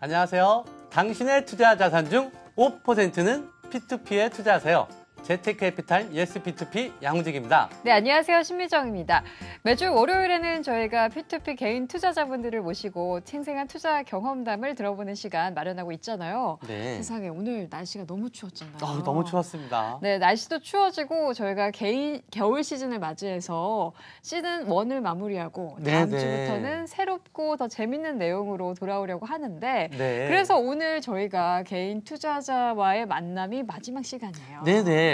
안녕하세요. 당신의 투자 자산 중 5%는 P2P에 투자하세요. 재테크해피타임 예스 P2P 양우직입니다. 네, 안녕하세요. 신미정입니다. 매주 월요일에는 저희가 P2P 개인 투자자분들을 모시고 생생한 투자 경험담을 들어보는 시간 마련하고 있잖아요. 네. 세상에 오늘 날씨가 너무 추웠잖아요. 너무 추웠습니다. 네, 날씨도 추워지고 저희가 겨울 시즌을 맞이해서 시즌 1을 마무리하고 다음 주부터는 새롭고 더 재밌는 내용으로 돌아오려고 하는데 그래서 오늘 저희가 개인 투자자와의 만남이 마지막 시간이에요. 네네.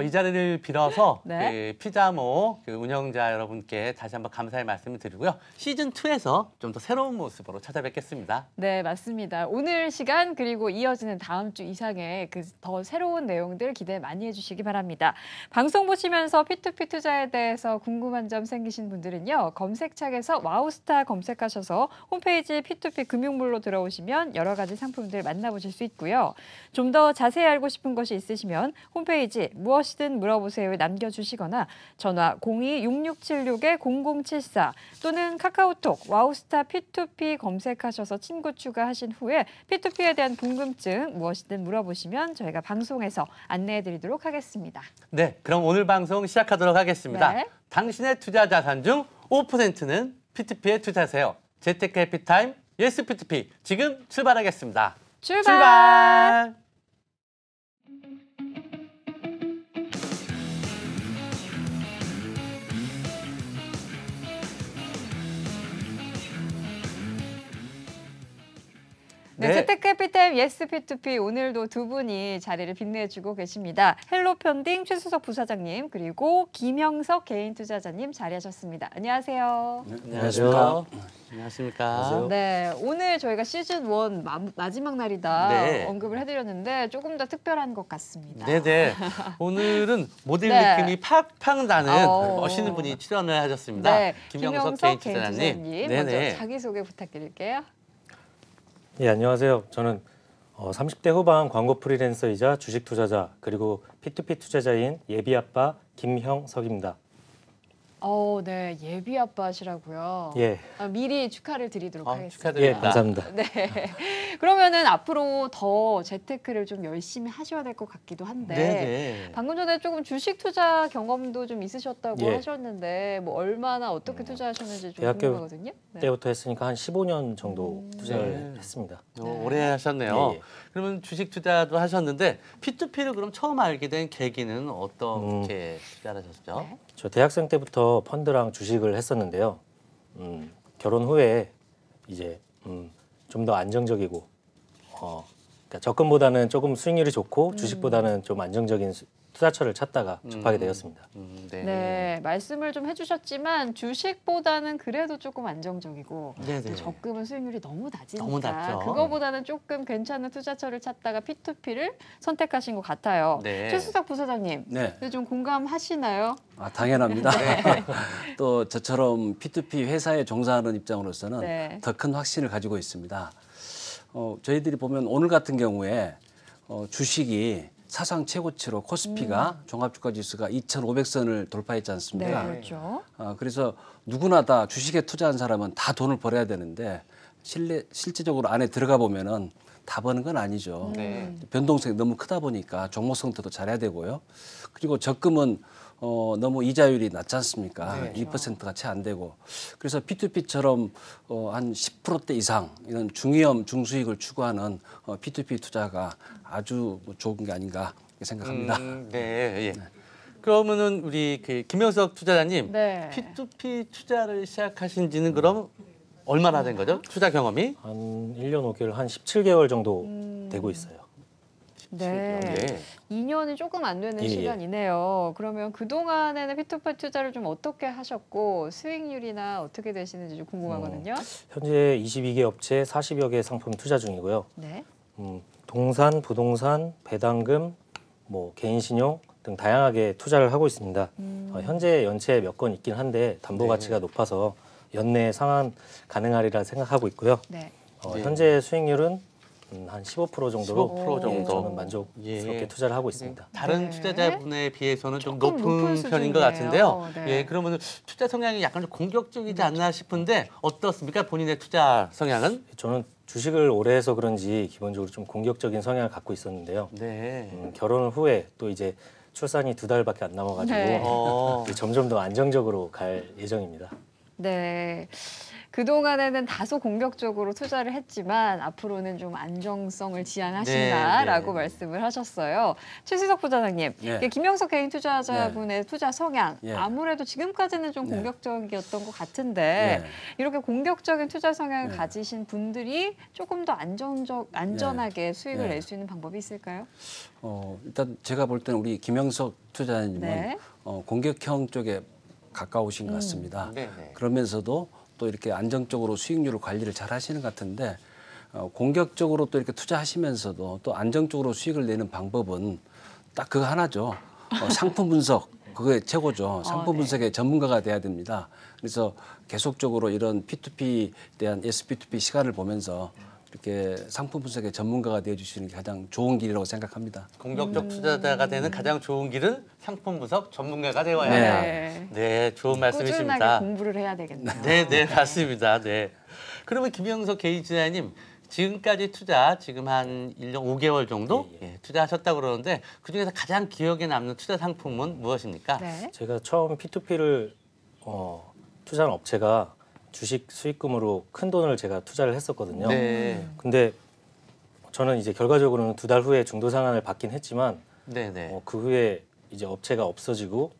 이 자리를 빌어서 그 피자모 운영자 여러분께 다시 한번 감사의 말씀을 드리고요. 시즌2에서 좀 더 새로운 모습으로 찾아뵙겠습니다. 네, 맞습니다. 오늘 시간 그리고 이어지는 다음 주 이상의 그 더 새로운 내용들 기대 많이 해주시기 바랍니다. 방송 보시면서 P2P 투자에 대해서 궁금한 점 생기신 분들은요. 검색창에서 와우스타 검색하셔서 홈페이지 P2P 금융물로 들어오시면 여러 가지 상품들 만나보실 수 있고요. 좀 더 자세히 알고 싶은 것이 있으시면 홈페이지 무엇이든 물어보세요에 남겨주시거나 전화 02-6676-0074 또는 카카오톡 와우스타 P2P 검색하셔서 친구 추가하신 후에 P2P에 대한 궁금증 무엇이든 물어보시면 저희가 방송에서 안내해드리도록 하겠습니다. 네, 그럼 오늘 방송 시작하도록 하겠습니다. 당신의 투자 자산 중 5%는 P2P에 투자하세요. 재테크 해피타임 예스 P2P 지금 출발하겠습니다. 출발! 네, 재테크 해피타임 예스 P2P 오늘도 두 분이 자리를 빛내주고 계십니다. 헬로펀딩 최수석 부사장님 그리고 김형석 개인 투자자님 자리하셨습니다. 안녕하세요. 안녕하십니까. 안녕하십니까. 네, 오늘 저희가 시즌 1 마지막 날이다 언급을 해드렸는데 조금 더 특별한 것 같습니다. 네네. 오늘은 모델 느낌이 팍팍 나는 멋있는 분이 출연을 하셨습니다. 네, 김형석 개인 투자자님. 먼저 자기소개 부탁드릴게요. 예, 안녕하세요. 저는 30대 후반 광고 프리랜서이자 주식 투자자 그리고 P2P 투자자인 예비 아빠 김형석입니다. 네, 예비 아빠시라고요. 예. 미리 축하를 드리도록 하겠습니다. 축하드립니다. 예, 감사합니다. 네. 그러면은 앞으로 더 재테크를 좀 열심히 하셔야 될 것 같기도 한데 방금 전에 조금 주식 투자 경험도 좀 있으셨다고 하셨는데 뭐 얼마나 어떻게 투자하셨는지 좀 궁금하거든요. 때부터 했으니까 한 15년 정도 투자를 했습니다. 오래 하셨네요. 그러면 주식 투자도 하셨는데 P2P를 그럼 처음 알게 된 계기는 어떻게 투자를 하셨죠? 저 대학생 때부터 펀드랑 주식을 했었는데요. 결혼 후에 이제 좀 더 안정적이고 그러니까 적금보다는 조금 수익률이 좋고 주식보다는 좀 안정적인 투자처를 찾다가 접하게 되었습니다. 네, 말씀을 좀 해주셨지만 주식보다는 그래도 조금 안정적이고 적금은 수익률이 너무 낮으니까 너무 낮죠. 그거보다는 조금 괜찮은 투자처를 찾다가 P2P를 선택하신 것 같아요. 최수석 부사장님, 좀 공감하시나요? 당연합니다. 또 저처럼 P2P 회사에 종사하는 입장으로서는 더 큰 확신을 가지고 있습니다. 저희들이 보면 오늘 같은 경우에 주식이 사상 최고치로 코스피가 종합주가지수가 2,500선을 돌파했지 않습니까? 그렇죠. 그래서 누구나 다 주식에 투자한 사람은 다 돈을 벌어야 되는데 실제적으로 안에 들어가 보면은 다 버는 건 아니죠. 변동성이 너무 크다 보니까 종목 선택도 잘해야 되고요. 그리고 적금은 너무 이자율이 낮지 않습니까? 2%가 채 안 되고. 그래서 P2P처럼 한 10%대 이상 이런 중위험, 중수익을 추구하는 P2P 투자가 아주 좋은 게 아닌가 생각합니다. 그러면은 우리 김형석 투자자님 P2P 투자를 시작하신 지는 그럼 얼마나 된 거죠? 투자 경험이? 한 1년 5개월, 한 17개월 정도 되고 있어요. 2년이 조금 안 되는 시간이네요. 그러면 그동안에는 P2P 투자를 좀 어떻게 하셨고 수익률이나 어떻게 되시는지 좀 궁금하거든요. 현재 22개 업체 40여 개 상품 투자 중이고요. 동산, 부동산, 배당금, 뭐 개인신용 등 다양하게 투자를 하고 있습니다. 현재 연체 몇 건 있긴 한데 담보 가치가 높아서 연내 상환 가능하리라 생각하고 있고요. 현재 수익률은 한 15% 정도로 15% 정도. 저는 만족스럽게 예. 투자를 하고 있습니다. 다른 네. 투자자분에 비해서는 좀 조금 높은 높은 편인 것 수준이네요. 같은데요. 네. 예, 그러면 투자 성향이 약간 좀 공격적이지 않나 싶은데 어떻습니까? 본인의 투자 성향은? 저는 주식을 오래 해서 그런지 기본적으로 좀 공격적인 성향을 갖고 있었는데요. 네. 결혼 후에 또 이제 출산이 2달밖에 안 남아가지고 네. 이제 점점 더 안정적으로 갈 예정입니다. 네. 그동안에는 다소 공격적으로 투자를 했지만 앞으로는 좀 안정성을 지향하신다라고 네, 네. 말씀을 하셨어요. 최수석 부장님, 예. 김영석 개인 투자자분의 투자 성향 예. 아무래도 지금까지는 좀 네. 공격적이었던 것 같은데 예. 이렇게 공격적인 투자 성향을 네. 가지신 분들이 조금 더 안전하게 수익을 네. 낼 수 있는 방법이 있을까요? 일단 제가 볼 때는 우리 김영석 투자자님은 네. 공격형 쪽에 가까우신 것 같습니다. 네, 네. 그러면서도 또 이렇게 안정적으로 수익률을 관리를 잘 하시는 것 같은데 공격적으로 또 이렇게 투자하시면서도 또 안정적으로 수익을 내는 방법은 딱 그거 하나죠. 상품 분석. 그게 최고죠. 상품 네. 분석의 전문가가 돼야 됩니다. 그래서 계속적으로 이런 P2P에 대한 SPP2P 시간을 보면서 이렇게 상품 분석의 전문가가 되어주시는 게 가장 좋은 길이라고 생각합니다. 공격적 투자자가 되는 가장 좋은 길은 상품 분석 전문가가 되어야 한다. 네. 네, 좋은 꾸준하게 말씀이십니다. 공부를 해야 되겠네요. 네, 네, 맞습니다. 네. 그러면 김영석 개인 투자자님, 지금까지 투자 지금 한 1년 5개월 정도 예, 투자하셨다고 그러는데 그중에서 가장 기억에 남는 투자 상품은 무엇입니까? 네. 제가 처음 P2P를 투자한 업체가 주식 수익금으로 큰 돈을 제가 투자를 했었거든요. 네. 근데 저는 이제 결과적으로는 2달 후에 중도 상한을 받긴 했지만 네, 네. 그 후에 이제 업체가 없어지고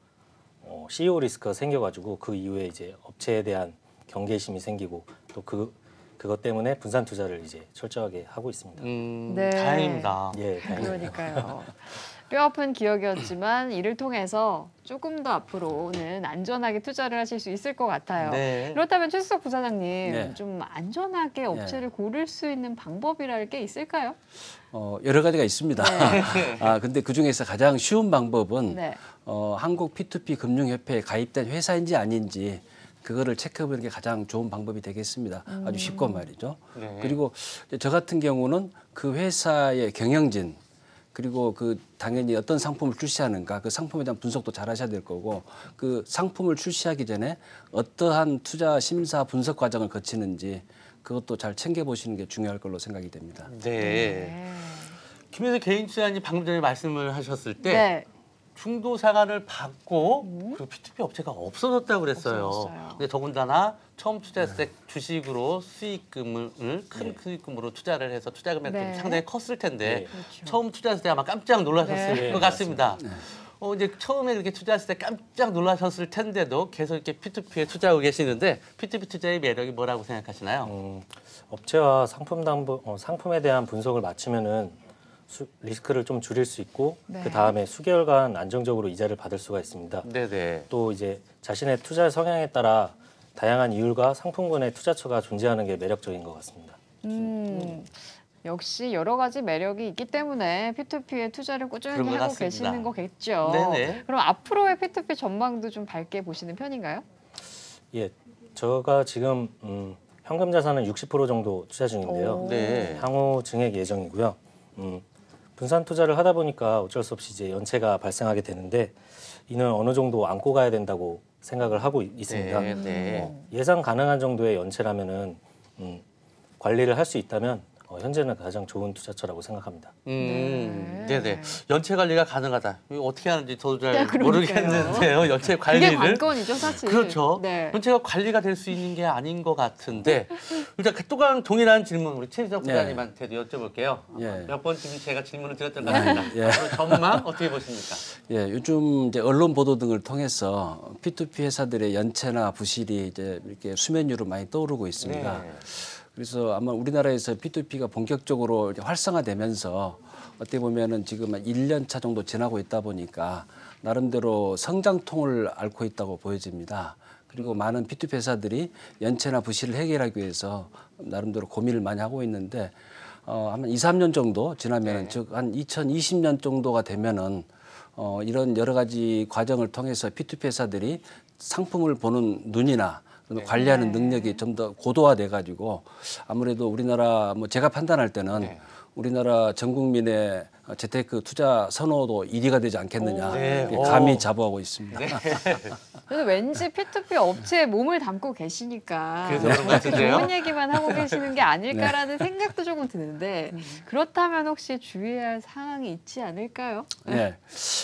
CEO 리스크가 생겨가지고 그 이후에 이제 업체에 대한 경계심이 생기고 또 그것 때문에 분산 투자를 이제 철저하게 하고 있습니다. 네. 다행입니다. 예, 다행입니다. 그러니까요. 뼈아픈 기억이었지만 이를 통해서 조금 더 앞으로는 안전하게 투자를 하실 수 있을 것 같아요. 네. 그렇다면 최수석 부사장님 네. 좀 안전하게 업체를 고를 수 있는 방법이랄 게 있을까요? 여러 가지가 있습니다. 네. 근데 그 중에서 가장 쉬운 방법은 네. 한국 P2P 금융협회에 가입된 회사인지 아닌지 그거를 체크해보는 게 가장 좋은 방법이 되겠습니다. 아주 쉽고 말이죠. 네. 그리고 저 같은 경우는 그 회사의 경영진 그리고 당연히 어떤 상품을 출시하는가 그 상품에 대한 분석도 잘 하셔야 될 거고 그 상품을 출시하기 전에 어떠한 투자 심사 분석 과정을 거치는지 그것도 잘 챙겨보시는 게 중요할 걸로 생각이 됩니다. 네. 김현석 개인 투자자님 방금 전에 말씀을 하셨을 때 네. 중도 상한을 받고 그 P2P 업체가 없어졌다고 그랬어요. 없어졌어요. 근데 더군다나 처음 투자했을 때 주식으로 수익금을 큰 수익금으로 투자를 해서 투자 금액이 네. 상당히 컸을 텐데 그렇죠. 처음 투자했을 때 아마 깜짝 놀라셨을 네. 것 같습니다. 이제 처음에 이렇게 투자했을 때 깜짝 놀라셨을 텐데도 계속 이렇게 P2P에 투자하고 계시는데 P2P 투자의 매력이 뭐라고 생각하시나요? 업체와 상품에 대한 분석을 맞추면은 리스크를 좀 줄일 수 있고 네. 그 다음에 수개월간 안정적으로 이자를 받을 수가 있습니다. 네네. 또 이제 자신의 투자 성향에 따라 다양한 이율과 상품군의 투자처가 존재하는 게 매력적인 것 같습니다. 역시 여러 가지 매력이 있기 때문에 P2P에 투자를 꾸준히 그런 것 하고 같습니다. 계시는 거겠죠. 네네. 그럼 앞으로의 P2P 전망도 좀 밝게 보시는 편인가요? 예, 제가 지금 현금 자산은 60% 정도 투자 중인데요. 오. 네. 향후 증액 예정이고요. 분산 투자를 하다 보니까 어쩔 수 없이 이제 연체가 발생하게 되는데 이는 어느 정도 안고 가야 된다고 생각을 하고 있습니다. 네, 네. 예상 가능한 정도의 연체라면은 관리를 할 수 있다면 현재는 가장 좋은 투자처라고 생각합니다. 네네. 연체 관리가 가능하다. 이거 어떻게 하는지 저도 잘 그러니까요. 모르겠는데요. 연체 그게 관리를. 관건이죠, 사실. 그렇죠. 네. 연체가 관리가 될 수 있는 게 아닌 것 같은데 일단 또한 동일한 질문 우리 최지석 네. 부장님한테도 여쭤볼게요. 예. 몇 번쯤 제가 질문을 드렸던 것 같습니다. 예. 앞으로 전망 어떻게 보십니까? 예, 요즘 이제 언론 보도 등을 통해서 P2P 회사들의 연체나 부실이 이제 이렇게 수면 위로 많이 떠오르고 있습니다. 네. 그래서 아마 우리나라에서 P2P가 본격적으로 이렇게 활성화되면서 어떻게 보면은 지금 한 1년 차 정도 지나고 있다 보니까 나름대로 성장통을 앓고 있다고 보여집니다. 그리고 많은 P2P 회사들이 연체나 부실을 해결하기 위해서 나름대로 고민을 많이 하고 있는데 한 2, 3년 정도 지나면은 즉 한 2020년 정도가 되면은 이런 여러 가지 과정을 통해서 P2P 회사들이 상품을 보는 눈이나 관리하는 능력이 좀 더 고도화돼 가지고 아무래도 우리나라 뭐 제가 판단할 때는 우리나라 전 국민의 재테크 투자 선호도 1위가 되지 않겠느냐 감히 자부하고 있습니다. 그래서 왠지 P2P 업체에 몸을 담고 계시니까 그래서 그런 것 같은데요? 좋은 얘기만 하고 계시는 게 아닐까라는 생각도 조금 드는데 그렇다면 혹시 주의할 사항이 있지 않을까요? 네,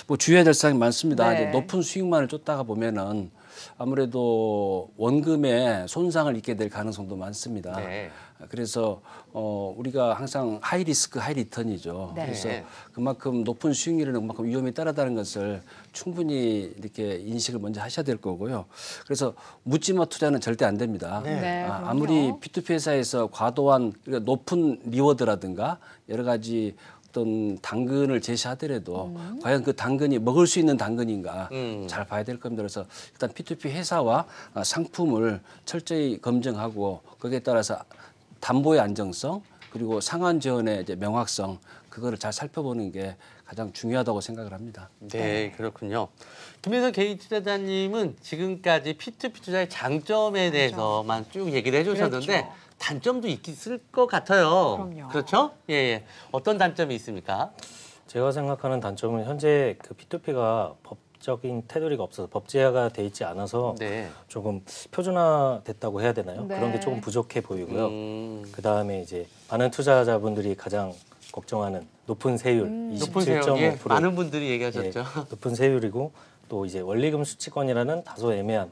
뭐 주의해야 될 사항이 많습니다. 네. 이제 높은 수익만을 쫓다가 보면은 아무래도 원금에 손상을 입게 될 가능성도 많습니다. 네. 그래서 우리가 항상 하이 리스크 하이 리턴이죠. 네. 그래서 그만큼 높은 수익률에는 그만큼 위험이 따르다는 것을 충분히 이렇게 인식을 먼저 하셔야 될 거고요. 그래서 묻지마 투자는 절대 안 됩니다. 네, 아무리 그럼요. P2P 회사에서 과도한 그러니까 높은 리워드라든가 여러 가지 어떤 당근을 제시하더라도 과연 그 당근이 먹을 수 있는 당근인가 잘 봐야 될 겁니다. 그래서 일단 P2P 회사와 상품을 철저히 검증하고 거기에 따라서 담보의 안정성 그리고 상환 지원의 이제 명확성 그거를 잘 살펴보는 게 가장 중요하다고 생각을 합니다. 네, 그렇군요. 김혜선 개인 투자자님은 지금까지 P2P 투자의 장점에 대해서만 쭉 얘기를 해주셨는데 그렇죠. 단점도 있을 것 같아요. 그럼요. 그렇죠? 예. 어떤 단점이 있습니까? 제가 생각하는 단점은 현재 그 P2P가 법적인 테두리가 없어서 법제화가 돼 있지 않아서 네. 조금 표준화됐다고 해야 되나요? 네. 그런 게 조금 부족해 보이고요. 음. 그 다음에 이제 많은 투자자분들이 가장 걱정하는 높은 세율, 높은 세율, 예, 27.5%. 많은 분들이 얘기하셨죠. 높은 세율이고 또 이제 원리금 수취권이라는 다소 애매한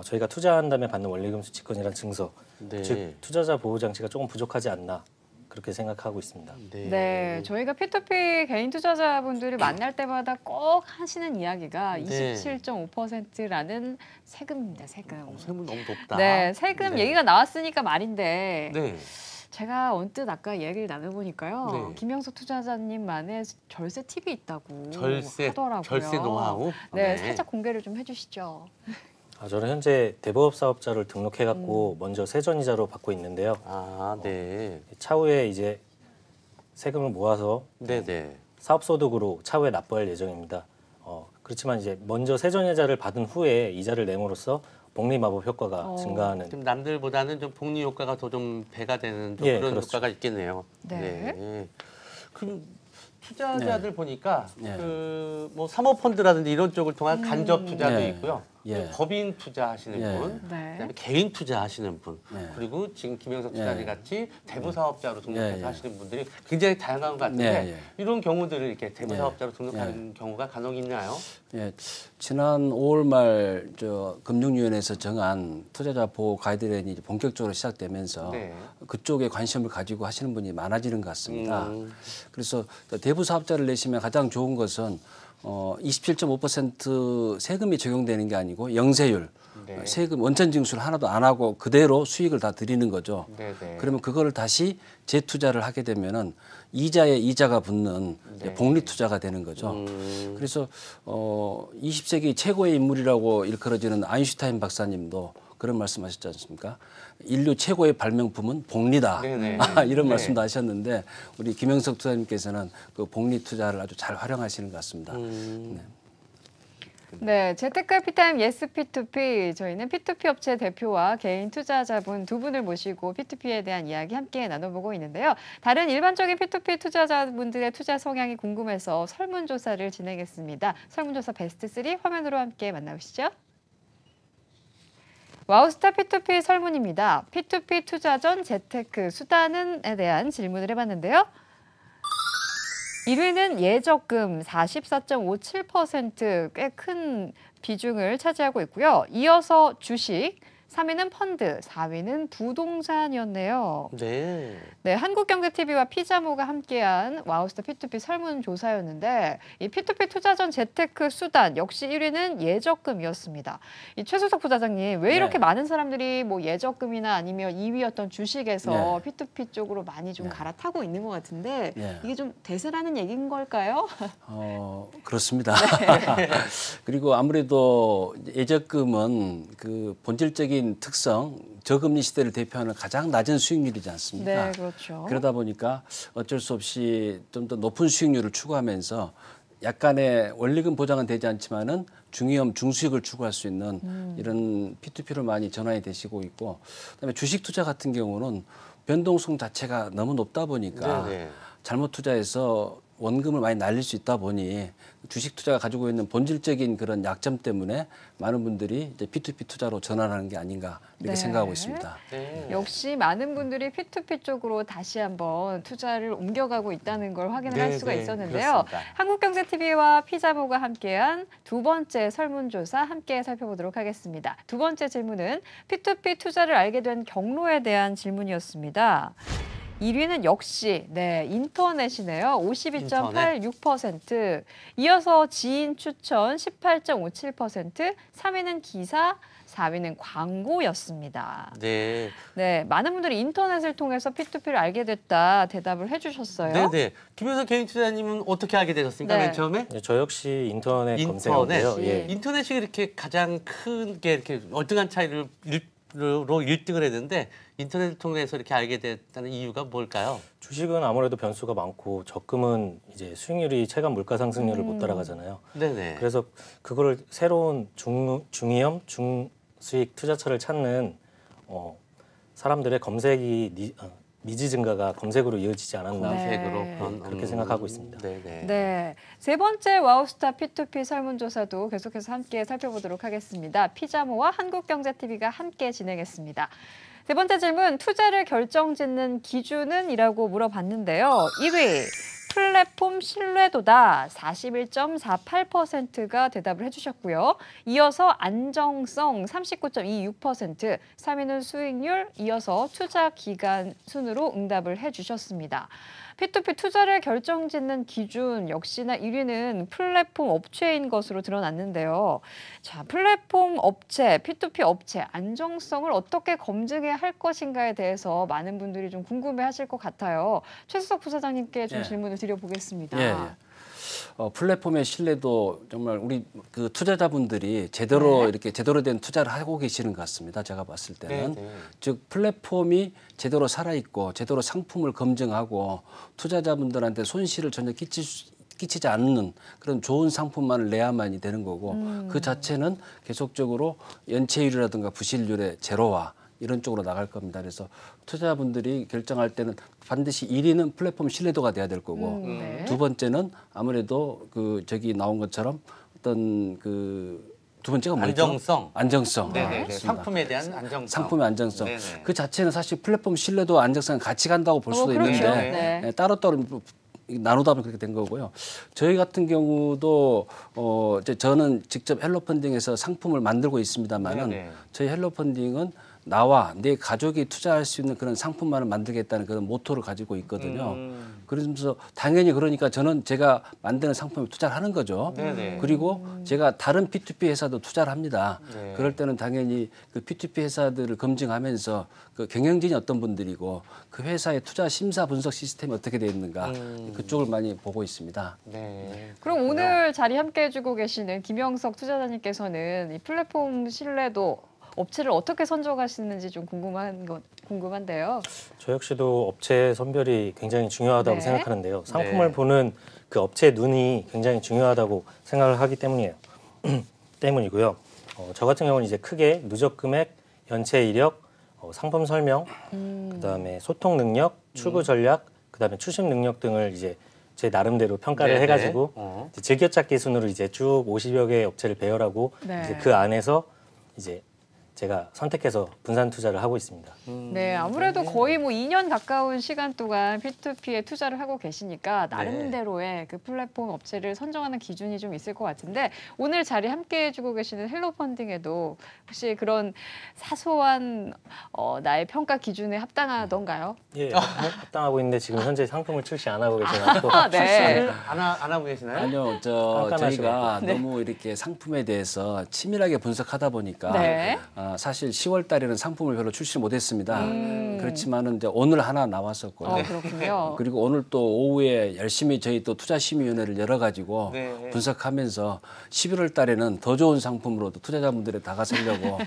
저희가 투자한 다음에 받는 원리금 수취권이라는 증서, 네. 즉 투자자 보호 장치가 조금 부족하지 않나 그렇게 생각하고 있습니다. 네, 저희가 P2P 개인 투자자분들을 만날 때마다 꼭 하시는 이야기가 네. 27.5%라는 세금입니다, 세금. 세금 너무 높다. 네, 세금 네. 얘기가 나왔으니까 말인데 네. 제가 언뜻 아까 얘기를 나눠보니까요. 네. 김영석 투자자님만의 절세 팁이 있다고 절세, 하더라고요. 절세 노하우. 네, 살짝 공개를 좀 해주시죠. 저는 현재 대부업 사업자를 등록해갖고 먼저 세전이자로 받고 있는데요. 아, 네. 차후에 이제 세금을 모아서 네네. 사업소득으로 차후에 납부할 예정입니다. 그렇지만 이제 먼저 세전이자를 받은 후에 이자를 내므로써 복리마법 효과가 증가하는. 좀 남들보다는 좀 복리 효과가 더 좀 배가 되는 좀 예, 그런 그렇죠. 효과가 있겠네요. 네. 그럼 투자자들 보니까 네. 그뭐 사모펀드라든지 이런 쪽을 통한 간접 투자도 네. 있고요. 예. 법인 투자하시는 예. 분, 네. 그다음에 개인 투자하시는 분, 예. 그리고 지금 김영석 투자님 예. 같이 대부 사업자로 등록해서 예, 예. 하시는 분들이 굉장히 다양한 것 같은데 예, 예. 이런 경우들을 이렇게 대부 예. 사업자로 등록하는 경우가 간혹 있나요? 예, 지난 5월 말 금융위원회에서 정한 투자자 보호 가이드라인이 이제 본격적으로 시작되면서 네. 그쪽에 관심을 가지고 하시는 분이 많아지는 것 같습니다. 음. 그래서 대부 사업자를 내시면 가장 좋은 것은 27.5% 세금이 적용되는 게 아니고 영세율, 네. 세금 원천 징수를 하나도 안 하고 그대로 수익을 다 드리는 거죠. 네네. 그러면 그거를 다시 재투자를 하게 되면은 이자에 이자가 붙는 네. 복리 투자가 되는 거죠. 음. 그래서 20세기 최고의 인물이라고 일컬어지는 아인슈타인 박사님도 그런 말씀하셨지 않습니까? 인류 최고의 발명품은 복리다. 네네. 이런 네. 말씀도 하셨는데 우리 김영석 투자님께서는 그 복리 투자를 아주 잘 활용하시는 것 같습니다. 네, 재테크 피타임 예스 P2P 저희는 P2P 업체 대표와 개인 투자자분 두 분을 모시고 P2P에 대한 이야기 함께 나눠보고 있는데요. 다른 일반적인 P2P 투자자분들의 투자 성향이 궁금해서 설문조사를 진행했습니다. 설문조사 베스트 3 화면으로 함께 만나보시죠. 와우스타 P2P 설문입니다. P2P 투자 전 재테크 수단은에 대한 질문을 해봤는데요. 1위는 예적금 44.57% 꽤 큰 비중을 차지하고 있고요. 이어서 주식, 3위는 펀드, 4위는 부동산이었네요. 네. 네, 한국경제TV와 피자모가 함께한 와우스타 P2P 설문조사였는데 이 P2P 투자 전 재테크 수단 역시 1위는 예적금이었습니다. 이 최수석 부사장님, 왜 이렇게 네. 많은 사람들이 뭐 예적금이나 아니면 2위였던 주식에서 네. P2P 쪽으로 많이 좀 네. 갈아타고 있는 것 같은데 네. 이게 좀 대세라는 얘기인 걸까요? 그렇습니다. 그리고 아무래도 예적금은 그 본질적인 특성, 저금리 시대를 대표하는 가장 낮은 수익률이지 않습니까? 네, 그렇죠. 그러다 보니까 어쩔 수 없이 좀 더 높은 수익률을 추구하면서 약간의 원리금 보장은 되지 않지만은 중위험, 중수익을 추구할 수 있는 이런 P2P로 많이 전환이 되시고 있고, 그다음에 주식 투자 같은 경우는 변동성 자체가 너무 높다 보니까 네네. 잘못 투자해서 원금을 많이 날릴 수 있다 보니 주식 투자가 가지고 있는 본질적인 그런 약점 때문에 많은 분들이 이제 P2P 투자로 전환하는 게 아닌가 이렇게 네. 생각하고 있습니다. 네. 역시 많은 분들이 P2P 쪽으로 다시 한번 투자를 옮겨가고 있다는 걸 확인을 할 수가 있었는데요. 그렇습니다. 한국경제TV와 피자모가 함께한 두 번째 설문조사 함께 살펴보도록 하겠습니다. 두 번째 질문은 P2P 투자를 알게 된 경로에 대한 질문이었습니다. 1위는 역시 인터넷이네요. 52.86%. 이어서 지인 추천 18.57%, 3위는 기사, 4위는 광고였습니다. 네. 네, 많은 분들이 인터넷을 통해서 P2P를 알게 됐다 대답을 해주셨어요. 네네. 김효석 개인 투자님은 어떻게 알게 되셨습니까? 네. 맨 처음에? 네, 저 역시 인터넷 검색어인데요. 예. 인터넷이 이렇게 가장 큰 게 이렇게 얼등한 차이로 1등을 했는데 인터넷을 통해서 이렇게 알게 됐다는 이유가 뭘까요? 주식은 아무래도 변수가 많고 적금은 이제 수익률이 체감 물가 상승률을 못 따라가잖아요. 네네. 그래서 그거를 새로운 중위험, 중수익 투자처를 찾는 사람들의 검색이 니즈 증가가 검색으로 이어지지 않았나 검색으로 그렇게 생각하고 있습니다. 네네. 네, 세 번째 와우스타 P2P 설문조사도 계속해서 함께 살펴보도록 하겠습니다. 피자모와 한국경제TV가 함께 진행했습니다. 세 번째 질문, 투자를 결정짓는 기준은? 이라고 물어봤는데요. 1위, 플랫폼 신뢰도다. 41.48%가 대답을 해주셨고요. 이어서 안정성 39.26%, 3위는 수익률, 이어서 투자 기간 순으로 응답을 해주셨습니다. P2P 투자를 결정짓는 기준 역시나 1위는 플랫폼 업체인 것으로 드러났는데요. 자, 플랫폼 업체, P2P 업체 안정성을 어떻게 검증해야 할 것인가에 대해서 많은 분들이 좀 궁금해하실 것 같아요. 최수석 부사장님께 좀 질문을 드려보겠습니다. 예. 플랫폼의 신뢰도 정말 우리 그 투자자분들이 제대로 이렇게 제대로 된 투자를 하고 계시는 것 같습니다. 제가 봤을 때는 즉 플랫폼이 제대로 살아 있고 제대로 상품을 검증하고 투자자분들한테 손실을 전혀 끼치지 않는 그런 좋은 상품만을 내야만이 되는 거고 그 자체는 계속적으로 연체율이라든가 부실률의 제로화 이런 쪽으로 나갈 겁니다. 그래서 투자자분들이 결정할 때는 반드시 1위는 플랫폼 신뢰도가 돼야 될 거고 두 번째는 아무래도 그 저기 나온 것처럼 어떤 그 두 번째가 뭐였죠? 안정성. 네네. 상품에 대한 안정성. 상품의 안정성. 네네. 그 자체는 사실 플랫폼 신뢰도와 안정성은 같이 간다고 볼 수도 그렇죠. 있는데 네. 따로따로 나누다 보면 그렇게 된 거고요. 저희 같은 경우도 이제 저는 직접 헬로펀딩에서 상품을 만들고 있습니다만은 저희 헬로펀딩은 나와 내 가족이 투자할 수 있는 그런 상품만을 만들겠다는 그런 모토를 가지고 있거든요. 그러면서 당연히 그러니까 저는 제가 만드는 상품에 투자를 하는 거죠. 그리고 제가 다른 P2P 회사도 투자를 합니다. 그럴 때는 당연히 그 P2P 회사들을 검증하면서 그 경영진이 어떤 분들이고 그 회사의 투자 심사 분석 시스템이 어떻게 되어 있는가 그쪽을 많이 보고 있습니다. 네. 그럼 오늘 자리 함께 해주고 계시는 김영석 투자자님께서는 이 플랫폼 신뢰도 업체를 어떻게 선정하시는지 좀 궁금한데요. 저 역시도 업체 선별이 굉장히 중요하다고 네. 생각하는데요. 상품을 보는 그 업체의 눈이 굉장히 중요하다고 생각을 하기 때문이고요. 저 같은 경우는 이제 크게 누적 금액, 연체 이력, 상품 설명, 그다음에 소통 능력, 출구 전략, 그다음에 추심 능력 등을 이제 제 나름대로 평가를 해가지고 이제 즐겨찾기 순으로 이제 쭉 50여 개의 업체를 배열하고 이제 그 안에서 이제 제가 선택해서 분산 투자를 하고 있습니다. 네, 아무래도 거의 뭐 2년 가까운 시간 동안 P2P에 투자를 하고 계시니까 나름대로의 그 플랫폼 업체를 선정하는 기준이 좀 있을 것 같은데 오늘 자리 함께 해주고 계시는 헬로펀딩에도 혹시 그런 사소한 나의 평가 기준에 합당하던가요? 예, 합당하고 있는데 지금 현재 상품을 출시 안 하고 계셔서 네. 안 하고 계시나요? 아니요, 저희가 너무 이렇게 상품에 대해서 치밀하게 분석하다 보니까 사실 10월 달에는 상품을 별로 출시 못했습니다. 그렇지만은 이제 오늘 하나 나왔었고요. 그렇군요. 그리고 오늘 또 오후에 열심히 저희 또 투자심의위원회를 열어가지고 네. 분석하면서 11월 달에는 더 좋은 상품으로 또 투자자분들에 다가서려고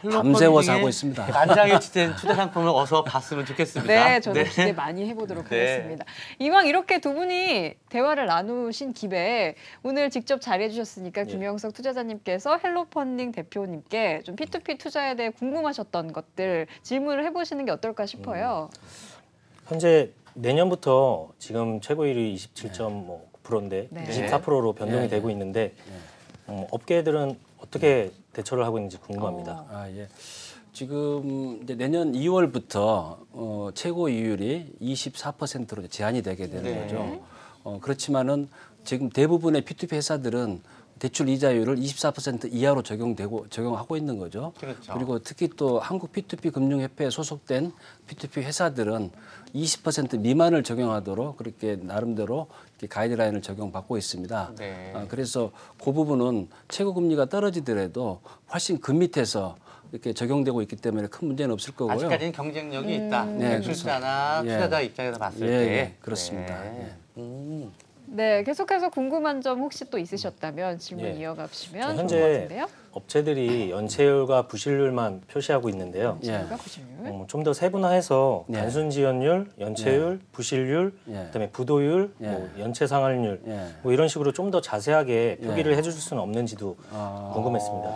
밤새워서 하고 있습니다. 만장일치된 투자 상품을 어서 봤으면 좋겠습니다. 네, 저도 기대 많이 해보도록 하겠습니다. 이왕 이렇게 두 분이 대화를 나누신 김에 오늘 직접 자리해 주셨으니까 김영석 투자자님께서 헬로펀딩 대표님께 좀 P2P 투자에 대해 궁금하셨던 것들 질문을 해보시는 게 어떨까 싶어요. 현재 내년부터 지금 최고율이 27.9%인데 네. 24%로 변동이 되고 있는데 업계들은 어떻게 대처를 하고 있는지 궁금합니다. 예. 지금 이제 내년 2월부터 최고 이율이 24%로 제한이 되게 되는 거죠. 그렇지만은 지금 대부분의 P2P 회사들은 대출 이자율을 24% 이하로 적용하고 있는 거죠. 그렇죠. 그리고 특히 또 한국 P2P 금융협회에 소속된 P2P 회사들은 20% 미만을 적용하도록 그렇게 나름대로 이렇게 가이드라인을 적용받고 있습니다. 네. 그래서 그 부분은 최고 금리가 떨어지더라도 훨씬 그 밑에서 이렇게 적용되고 있기 때문에 큰 문제는 없을 거고요. 아직까지는 경쟁력이 있다. 네, 대출자나 투자자 입장에서 봤을 때. 예, 그렇습니다. 네. 네, 계속해서 궁금한 점 혹시 또 있으셨다면 질문 이어가시면 좋을 것 현재 같은데요. 업체들이 연체율과 부실률만 표시하고 있는데요. 연체율과 부실률. 좀 더 세분화해서 예. 단순 지연율, 연체율, 부실률, 그다음에 부도율, 뭐 연체 상환율 뭐 이런 식으로 좀 더 자세하게 표기를 해줄 수는 없는지도 궁금했습니다.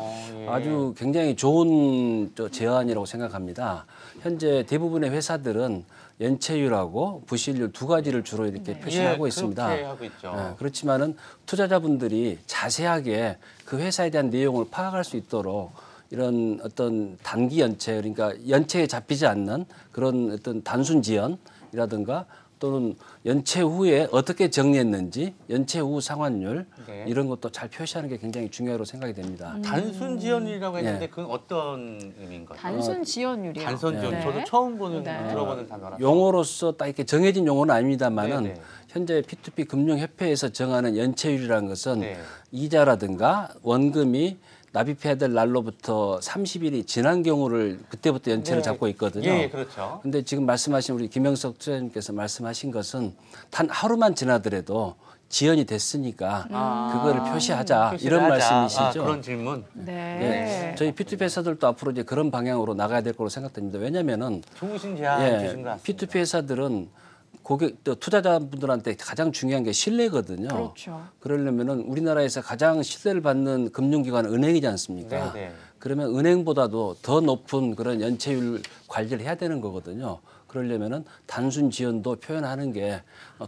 아주 굉장히 좋은 제안이라고 생각합니다. 현재 대부분의 회사들은 연체율하고 부실률 두 가지를 주로 이렇게 표시하고 있습니다. 그렇게 하고 있죠. 그렇지만은 투자자분들이 자세하게 그 회사에 대한 내용을 파악할 수 있도록 이런 어떤 단기 연체, 그러니까 연체에 잡히지 않는 그런 어떤 단순 지연이라든가 또는 연체 후에 어떻게 정리했는지, 연체 후 상환율 이런 것도 잘 표시하는 게 굉장히 중요하다고 생각이 됩니다. 단순 지연율이라고 했는데 그건 어떤 의미인가요? 단순 지연율이요. 단순 지연. 저도 처음 들어보는 단어라서. 용어로서 딱 이렇게 정해진 용어는 아닙니다만은 현재 P2P 금융협회에서 정하는 연체율이라는 것은 이자라든가 원금이 납입해야 될 날로부터 30일이 지난 경우를 그때부터 연체를 잡고 있거든요. 예, 그렇죠. 근데 지금 말씀하신 우리 김영석 투자자님께서 말씀하신 것은 단 하루만 지나더라도 지연이 됐으니까 그거를 표시하자 이런 말씀이시죠. 그런 질문. 네. 저희 P2P 회사들도 앞으로 이제 그런 방향으로 나가야 될 거로 생각됩니다. 왜냐하면은 좋으신 제안 주신 것 같습니다. P2P 회사들은 고객 또 투자자분들한테 가장 중요한 게 신뢰거든요. 그렇죠. 그러려면은 우리나라에서 가장 신뢰를 받는 금융기관은 은행이지 않습니까? 그러면 은행보다도 더 높은 그런 연체율 관리를 해야 되는 거거든요. 그러려면은 단순 지연도 표현하는 게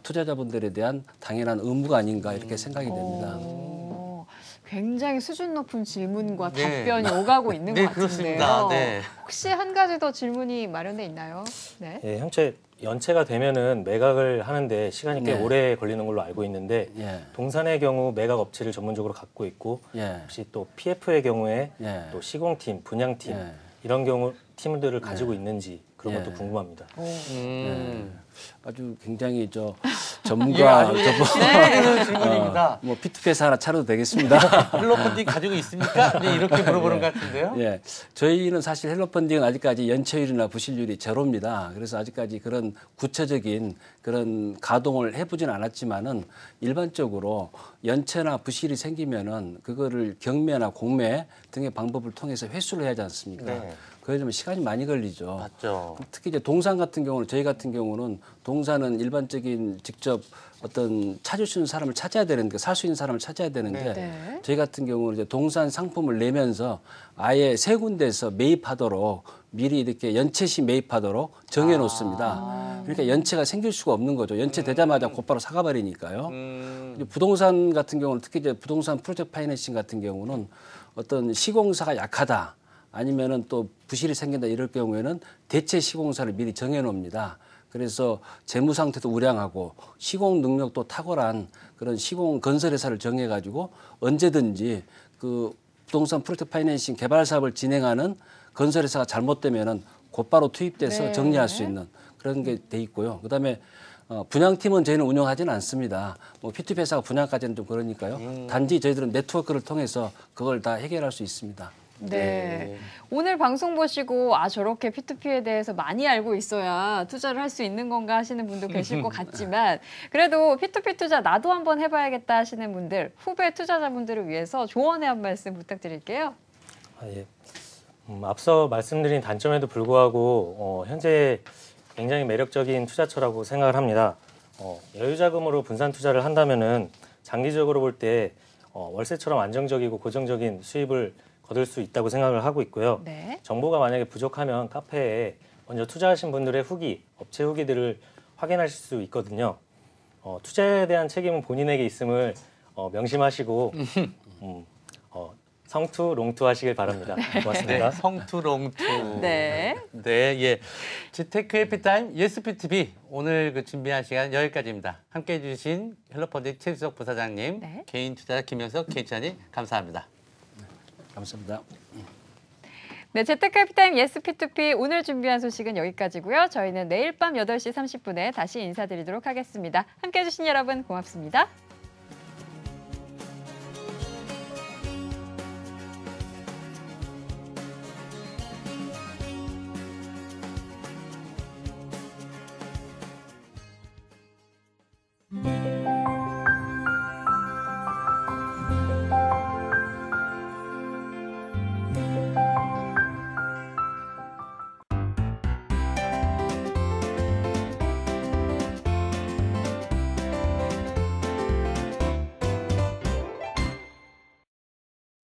투자자분들에 대한 당연한 의무가 아닌가 이렇게 생각이 됩니다. 굉장히 수준 높은 질문과 답변이 오가고 있는 것 같은데요. 그렇습니다. 혹시 한 가지 더 질문이 마련돼 있나요? 네. 현재 연체가 되면은 매각을 하는데 시간이 꽤 오래 걸리는 걸로 알고 있는데 동산의 경우 매각 업체를 전문적으로 갖고 있고 혹시 또 PF의 경우에 또 시공팀, 분양팀 이런 경우 팀들을 가지고 있는지 그런 것도 궁금합니다. 아주 굉장히 전문가 질문입니다. 뭐 P2P 회사 하나 차려도 되겠습니다. 헬로펀딩 가지고 있습니까? 이렇게 물어보는 것 같은데요. 저희는 사실 헬로펀딩은 아직까지 연체율이나 부실률이 제로입니다. 그래서 아직까지 그런 구체적인 그런 가동을 해보진 않았지만은 일반적으로 연체나 부실이 생기면은 그거를 경매나 공매 등의 방법을 통해서 회수를 해야 하지 않습니까? 그러려면 시간이 많이 걸리죠. 맞죠. 특히 이제 동산 같은 경우는 저희 같은 경우는 동산은 일반적인 직접 어떤 찾을 수 있는 사람을 찾아야 되는데 살 수 있는 사람을 찾아야 되는데 저희 같은 경우는 이제 동산 상품을 내면서 아예 세 군데에서 매입하도록 미리 이렇게 연체시 매입하도록 정해 놓습니다. 그러니까 연체가 생길 수가 없는 거죠. 연체 되자마자 곧바로 사가버리니까요. 부동산 같은 경우는 특히 이제 부동산 프로젝트 파이낸싱 같은 경우는 어떤 시공사가 약하다. 아니면은 또 부실이 생긴다 이럴 경우에는 대체 시공사를 미리 정해 놓습니다. 그래서 재무 상태도 우량하고 시공 능력도 탁월한 그런 시공 건설 회사를 정해 가지고 언제든지 그 부동산 프로젝트 파이낸싱 개발 사업을 진행하는 건설 회사가 잘못되면은 곧바로 투입돼서 정리할 수 있는 그런 게 돼 있고요. 그다음에 분양팀은 저희는 운영하지는 않습니다. 뭐 P2P 회사가 분양까지는 좀 그러니까요. 단지 저희들은 네트워크를 통해서 그걸 다 해결할 수 있습니다. 네. 오늘 방송 보시고 저렇게 P2P에 대해서 많이 알고 있어야 투자를 할 수 있는 건가 하시는 분도 계실 것 같지만 그래도 P2P 투자 나도 한번 해봐야겠다 하시는 분들, 후배 투자자분들을 위해서 조언의 한 말씀 부탁드릴게요. 예. 앞서 말씀드린 단점에도 불구하고 현재 굉장히 매력적인 투자처라고 생각을 합니다. 여유자금으로 분산 투자를 한다면은 장기적으로 볼 때 월세처럼 안정적이고 고정적인 수입을 거둘 수 있다고 생각을 하고 있고요. 네. 정보가 만약에 부족하면 카페에 먼저 투자하신 분들의 후기, 업체 후기들을 확인하실 수 있거든요. 투자에 대한 책임은 본인에게 있음을 명심하시고 성투, 롱투 하시길 바랍니다. 고맙습니다. 네, 성투, 롱투. 네. 네, 예. 재테크 해피타임 예스PTP 오늘 준비한 시간 여기까지입니다. 함께해 주신 헬로펀드 최수석 부사장님, 네. 개인 투자자 김영석 개인투자님 감사합니다. 감사합니다. 네, 재테크 해피타임 예스P2P 오늘 준비한 소식은 여기까지고요. 저희는 내일 밤 8시 30분에 다시 인사드리도록 하겠습니다. 함께해 주신 여러분 고맙습니다.